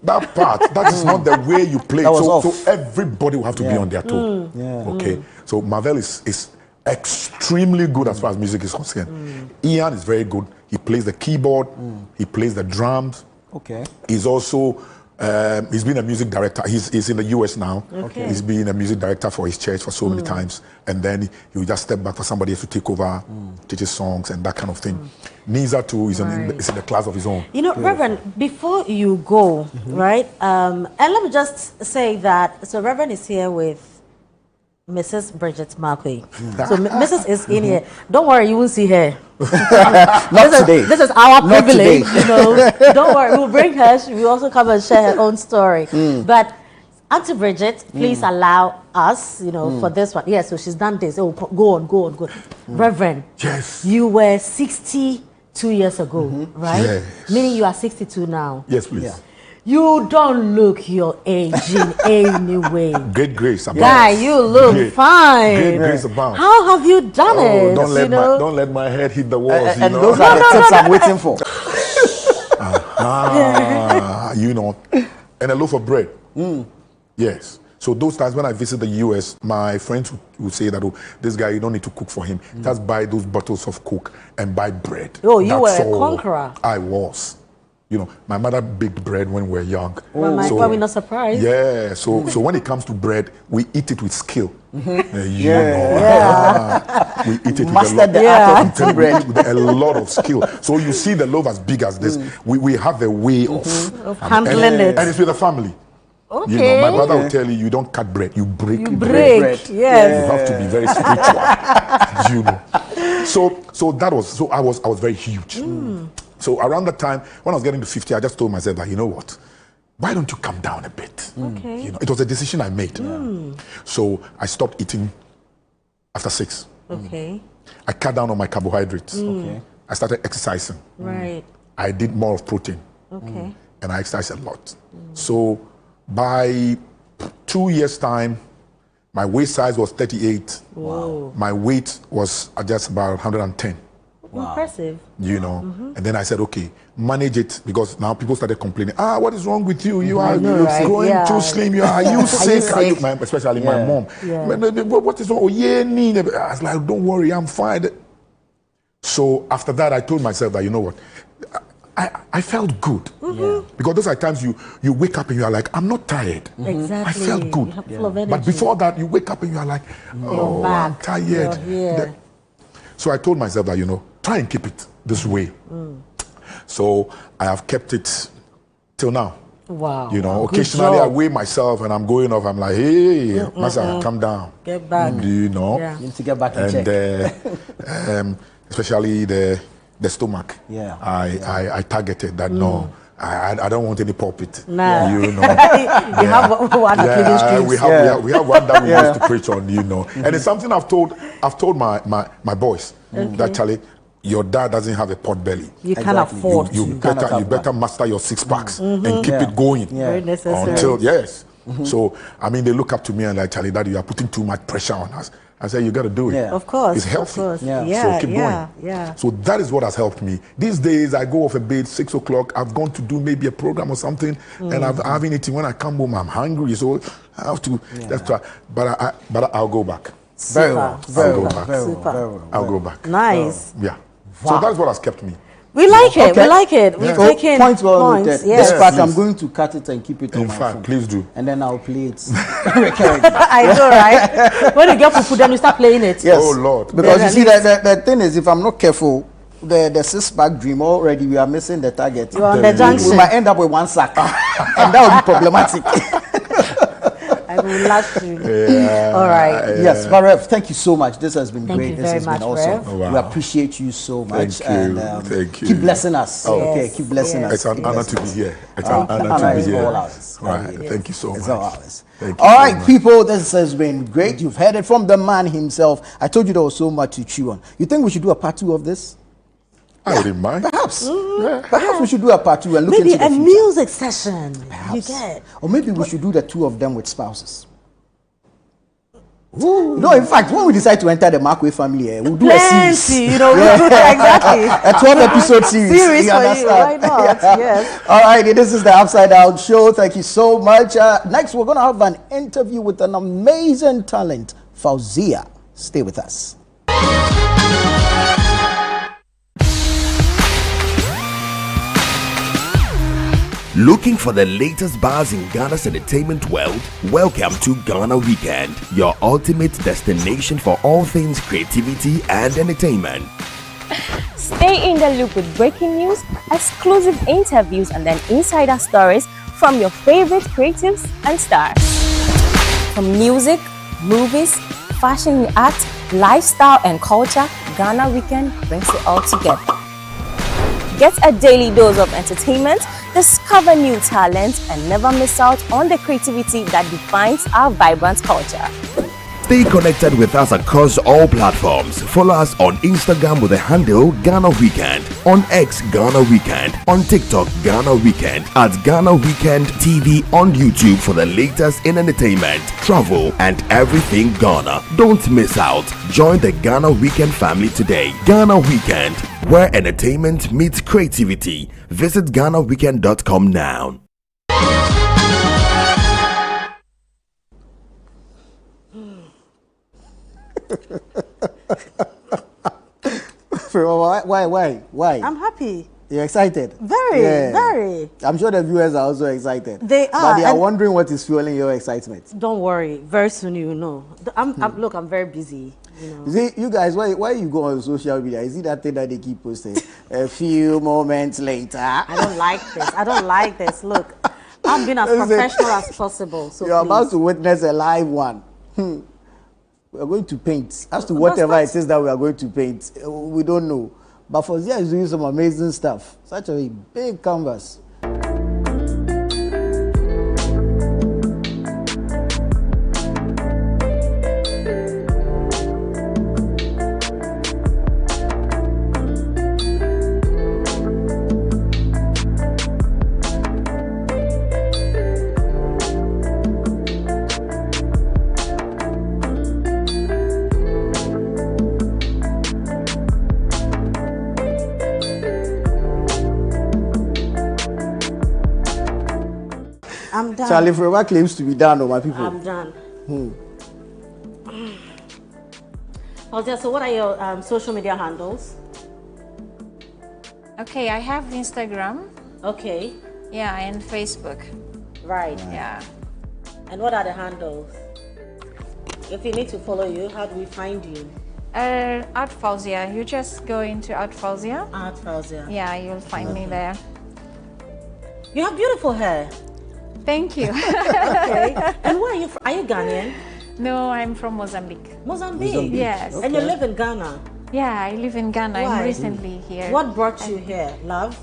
That part, that is not the way you play. That was So off. everybody will have to be on their toe. Okay. So Marvel is extremely good as far as music is concerned. Ian is very good. He plays the keyboard, he plays the drums. Okay. He's also he's been a music director. He's in the US now. Okay. He's been a music director for his church for so many times, and then he will just step back for somebody else to take over, teach his songs and that kind of thing. Niza too is in the class of his own. You know, Reverend, before you go, right, and let me just say that, so Reverend is here with Mrs. Bridget Markwei. So Mrs. is in here. Don't worry, you won't see her. Not today. This is our Not privilege. today. You know, don't worry, we'll bring her. She will also come and share her own story. But Auntie Bridget, please allow us, you know, for this one. Yeah, so she's done this. Oh, go on. Reverend, Yes. you were 62 years ago, right? Yes. Meaning you are 62 now. Yes, please. Yeah. You don't look your age in any way. Great grace abound. Guy, you look Great- fine. Great grace abound. How have you done it? Don't let my head hit the walls. And you know? those are the tips I'm waiting for. You know, and a loaf of bread. Yes. So those times when I visit the US, my friends would say that, oh, this guy, you don't need to cook for him. Just buy those bottles of Coke and buy bread. Oh, you That's were a all conqueror. I was. You know, my mother baked bread when we were young. Well, why are we not surprised? Yeah, so when it comes to bread, we eat it with skill. You know, we eat it Mastered with the art of I'm telling you, with a lot of skill. So you see the loaf as big as this. We have a way of handling it. And it's with the family. Okay. You know, my brother will tell you don't cut bread, you break bread. Break, yes. You have to be very spiritual. You know. So that was, so I was very huge. So around that time, when I was getting to 50, I just told myself that, you know what, why don't you come down a bit? Okay. You know, it was a decision I made. So I stopped eating after 6. Okay. I cut down on my carbohydrates. Okay. I started exercising. Right. I did more of protein. Okay. And I exercised a lot. So by 2 years' time, my waist size was 38. Wow. My weight was just about 110. Impressive. You know, and then I said, okay, manage it, because now people started complaining. What is wrong with you? You are right? growing Yeah. too slim. Are you sick? sick? Especially my mom. Yeah. What is wrong? Oh, yeah, I was like, don't worry, I'm fine. So after that, I told myself that, you know what, I felt good. Because those are times you wake up and you are like, I'm not tired. Exactly. I felt good. You have full of energy. But before that, you wake up and you are like, oh, I'm back. tired. Yeah. So I told myself that, you know, try and keep it this way. So I have kept it till now. Wow. You know, Good occasionally I job. weigh myself and I'm going off. I'm like, hey, Master, come down. Get back. You know, Yeah. You need to get back in and check. especially the stomach. Yeah. I targeted that. No, I don't want any pulpit. Nah. You know. You have one at Living Streams. we have one that we used to preach on, you know. And it's something I've told my boys that, Charlie, your dad doesn't have a pot belly. You can't afford You to. better master your 6 packs and keep it going Very necessary. until So I mean, they look up to me and like, Charlie, Daddy, you are putting too much pressure on us. I said, you got to do it. Yeah. Of course. It's healthy. Of course. Yeah. Yeah. So keep going. Yeah. So that is what has helped me. These days, I go off a bit, 6 o'clock. I've gone to do maybe a program or something, and I haven't eaten. When I come home, I'm hungry, so I have to. That's why. But I'll go back. Very well. Very I'll go well. back. Very well. Super. Very well. I'll go back. Nice. Yeah. So that's what has kept me. We like it. Okay. We like it. We've So, taken points well points. noted. Yes. This part, Yes. I'm going to cut it and keep it on In my fact, phone. please do. And then I'll play it recurring. I know, right? When you get fufu, then you start playing it. Yes. Oh, Lord. Because Then you see, at the thing is, if I'm not careful, the 6-pack dream already, we are missing the target. You are on the junction. We might end up with 1 sack. And that would be problematic. I will love to. All right. Yes, but Rev, thank you so much. This has been Thank great. you This very has much, been awesome. Rev. Oh, wow. We appreciate you so much. Thank you. And Thank you. keep blessing us. Okay, Yes. keep blessing Yes. us. It's an honor to be here. It's an Honor honor to is be here. all ours. Right. Thank you so much. It's all ours. Thank you All so right, much. people, this has been great. You've heard it from the man himself. I told you there was so much to chew on. You think we should do a part 2 of this? I wouldn't mind. Perhaps. Perhaps we should do a part 2 and look Maybe into a the future. music session. You Perhaps. get. Or maybe we should do the 2 of them with spouses. No, in fact, when we decide to enter the Markwei family, we'll do a series. Plenty, you know, exactly. A 12-episode series. Series You for you. understand? Why not? Yes. All right, this is the Upside Down Show. Thank you so much. Next, we're going to have an interview with an amazing talent, Fauzia. Stay with us. Looking for the latest buzz in Ghana's entertainment world? Welcome to Ghana Weekend, your ultimate destination for all things creativity and entertainment. Stay in the loop with breaking news, exclusive interviews, and then insider stories from your favorite creatives and stars. From music, movies, fashion and art, lifestyle and culture, Ghana Weekend brings it all together. Get a daily dose of entertainment, discover new talents, and never miss out on the creativity that defines our vibrant culture. Stay connected with us across all platforms. Follow us on Instagram with the handle Ghana Weekend, on X Ghana Weekend, on TikTok Ghana Weekend, at Ghana Weekend TV on YouTube for the latest in entertainment, travel, and everything Ghana. Don't miss out. Join the Ghana Weekend family today. Ghana Weekend, where entertainment meets creativity. Visit GhanaWeekend.com now. Why? I'm happy. You're excited? Very, very. I'm sure the viewers are also excited. They are. But they are wondering what is fueling your excitement. Don't worry. Very soon you will know. Look, I'm very busy. You know. You see, you guys, why you go on social media? Is it that thing that they keep posting? A few moments later. I don't like this. I don't like this. Look, I'm being as professional as possible. So you're please. about to witness a live one. We are going to paint. As to whatever it is that we are going to paint, we don't know. But Fozia is doing some amazing stuff. Such a big canvas. I'm done. Charlie Forever claims to be done, my people. I'm done. So what are your social media handles? Okay, I have Instagram. Okay. Yeah, and Facebook. Right. Yeah. And what are the handles? If you need to follow you, how do we find you? Art Fauzia. You just go into Art Fauzia. Art Fauzia. Yeah, you'll find me there. You have beautiful hair. Thank you. Okay. And where are you from? Are you Ghanaian? No, I'm from Mozambique. Mozambique? Yes. And you live in Ghana? Yeah, I live in Ghana. Why? I'm recently here. What brought you here? Love?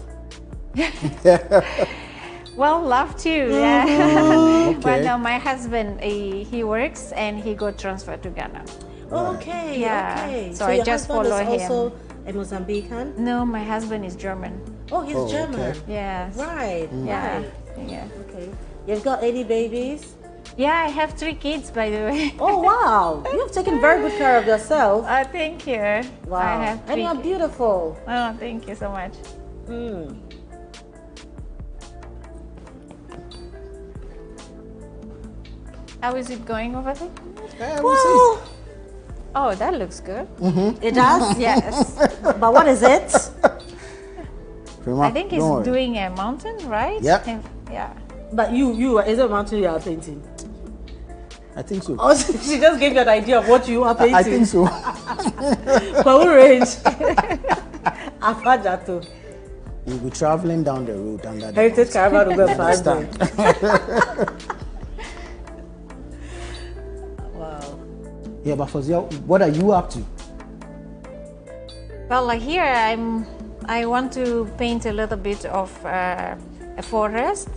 Well, love too. Yeah. But now my husband, he works and he got transferred to Ghana. Okay. Yeah. Okay. So I your just husband follow is him. also a Mozambican? No, my husband is German. Oh, he's German. okay. Yes. Right. Yeah. Right. Yeah. Okay. You've got any babies? Yeah, I have 3 kids, by the way. Oh wow! You've taken very good care of yourself. Thank you. Wow. I have And 3 you're kids. beautiful. Oh, thank you so much. How is it going over there? Well, Oh, that looks good. it does. Yes. But what is it? I think he's doing a mountain, right? Yep. Yeah. But you is it a mountain you are painting? I think so. Oh, she just gave you an idea of what you are painting. I think so. Power range. I've had that too. You'll be traveling down the road under the Heritage mountain. Caravan will be Understand? Wow. Yeah, but Fozia, what are you up to? Well, like here I want to paint a little bit of a forest,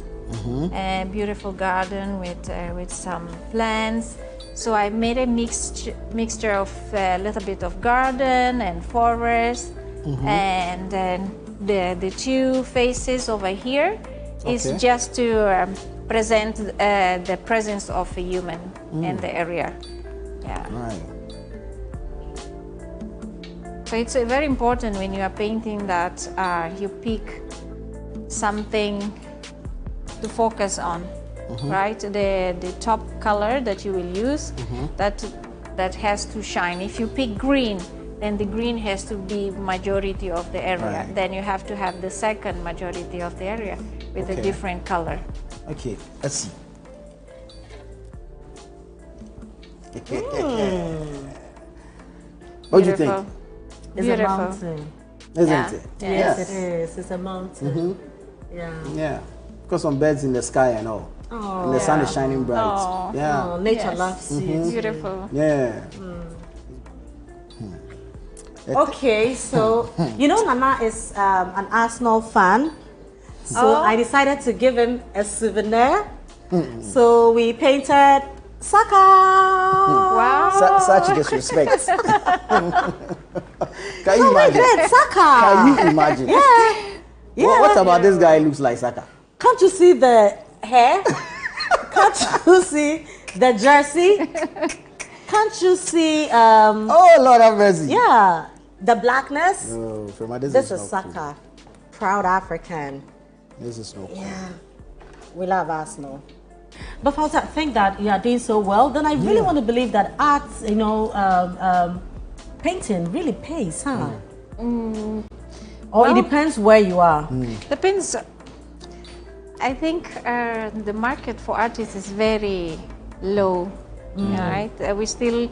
a beautiful garden with some plants. So I made a mixture of a little bit of garden and forest, and then the 2 faces over here is just to present the presence of a human in the area. Yeah. Right. So it's very important when you are painting that you pick something to focus on, right? The top color that you will use, that has to shine. If you pick green, then the green has to be majority of the area. Right. Then you have to have the second majority of the area with a different color. Okay, let's see. What do you think? It's Beautiful. a mountain. Isn't Yeah. it? Yes, it is. It's a mountain. Yeah. Yeah. Got some birds in the sky and all. Oh, And the sun is shining bright. Oh. Yeah. oh, nature Yes. loves you. Beautiful. Yeah. Okay, so you know Nana is an Arsenal fan, so I decided to give him a souvenir. So we painted Saka. Wow. Such disrespect. Can you imagine? Great, Saka. Can you imagine? Yeah. What about this guy looks like Saka? Can't you see the hair? Can't you see the jersey? Can't you see? Oh, Lord have mercy. Yeah, the blackness. Oh, Fema, This is not Saka, proud African. cool. This is not cool. Yeah, we love Arsenal. But for I think that you are doing so well, then I really want to believe that art, painting really pays, huh? Or it depends where you are. Depends. I think the market for artists is very low, right? We still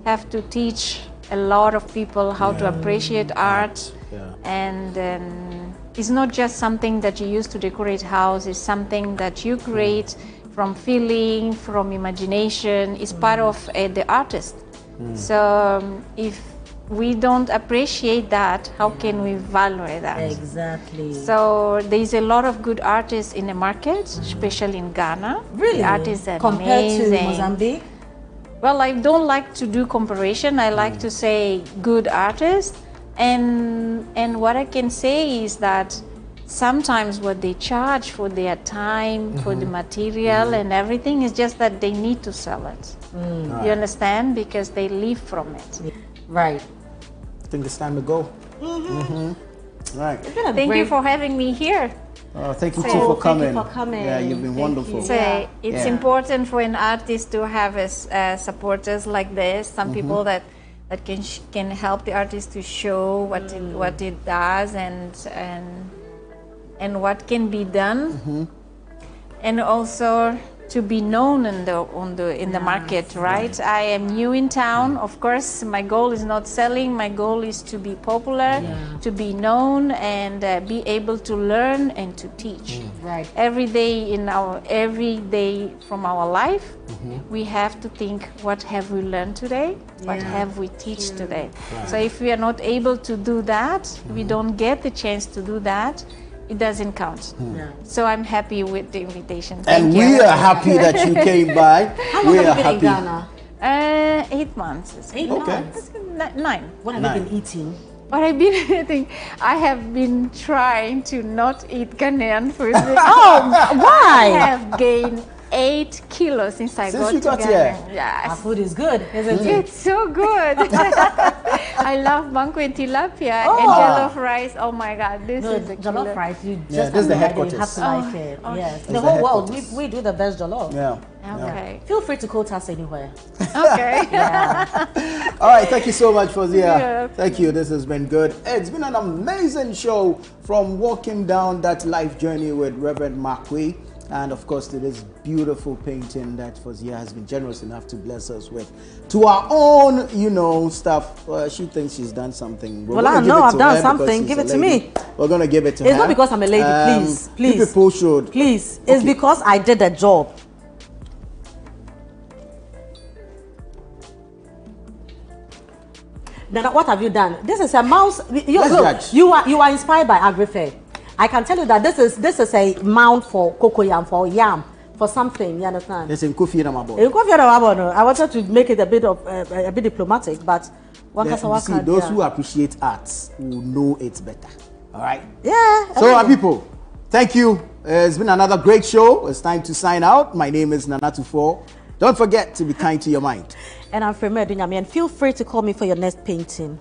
have to teach a lot of people how to appreciate art, and it's not just something that you use to decorate house. It's something that you create from feeling, from imagination. It's part of the artist. So if we don't appreciate that, how can we value that? Exactly. So there's a lot of good artists in the market, especially in Ghana. Really? The artists are Compared amazing. to Mozambique? Well, I don't like to do comparison. I like to say good artists. And what I can say is that sometimes what they charge for their time, for the material and everything is just that they need to sell it. You understand? Because they live from it. Right. I think it's time to go. Right. Thank you for having me here. Thank you too for coming. Thank you for coming. Yeah, you've been wonderful. So it's important for an artist to have supporters like this. Some people that can help the artist to show what it does and what can be done, and also to be known in the market, right? I am new in town. Of course, my goal is not selling. My goal is to be popular, to be known, and be able to learn and to teach. Right. Every day from our life, we have to think, what have we learned today? What have we teach today? So if we are not able to do that, we don't get the chance to do that, it doesn't count. So I'm happy with the invitation. Thank you. We are happy that you came by. How long have you been in Ghana? 8 months. 8 months. 9. What have you been eating? What I've been eating, I have been trying to not eat Ghanaian food. Why? I have gained 8 kilos since I got you to got Ghana. here? Our Yes. food is good, isn't it? It's so good. I love Markwei tilapia and jollof rice. Oh my God, this is a killer. Jollof rice, you Yeah, just this is the have to like it. You have headquarters. to like it. Yes. It's The the whole world, headquarters. we do the best jollof. Yeah. Okay. Feel free to quote us anywhere. Okay. All right, thank you so much, Fozia. Yeah. Thank you. This has been good. It's been an amazing show from walking down that life journey with Reverend Markwei. And of course, to this beautiful painting that Fozia has been generous enough to bless us with. To our own, stuff. She thinks she's done something. Well, I know I've done something. Give it to me. We're going to give it to her. It's not because I'm a lady, please. You people should. Please. It's because I did a job. Now, what have you done? This is a mouse. You are inspired by Agri-Fair. I can tell you that this is a mount for cocoyam, for yam, for something. You understand? It's in Kofi Namabo. I wanted to make it a bit diplomatic, but see, those who appreciate arts will know it better. All right. Yeah. So, our people, thank you. It's been another great show. It's time to sign out. My name is Nana Tufo. Don't forget to be kind to your mind. And I'm Freme Adunyame, and feel free to call me for your next painting.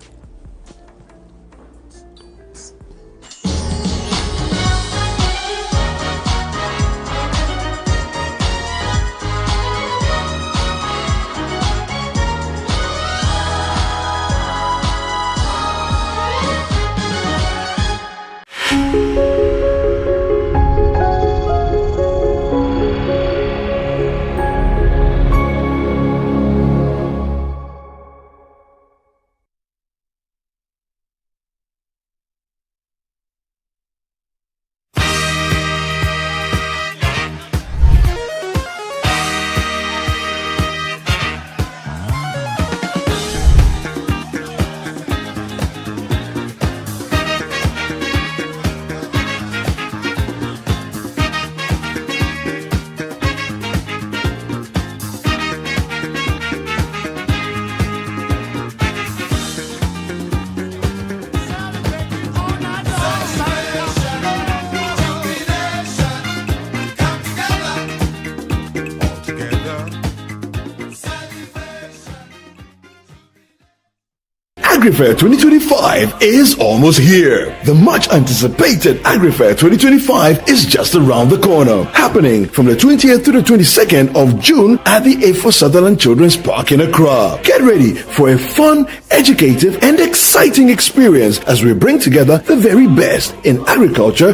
AgriFair 2025 is almost here. The much anticipated AgriFair 2025 is just around the corner, happening from the 20th to the 22nd of June at the A4 Sutherland Children's Park in Accra. Get ready for a fun, educative, and exciting experience as we bring together the very best in agriculture,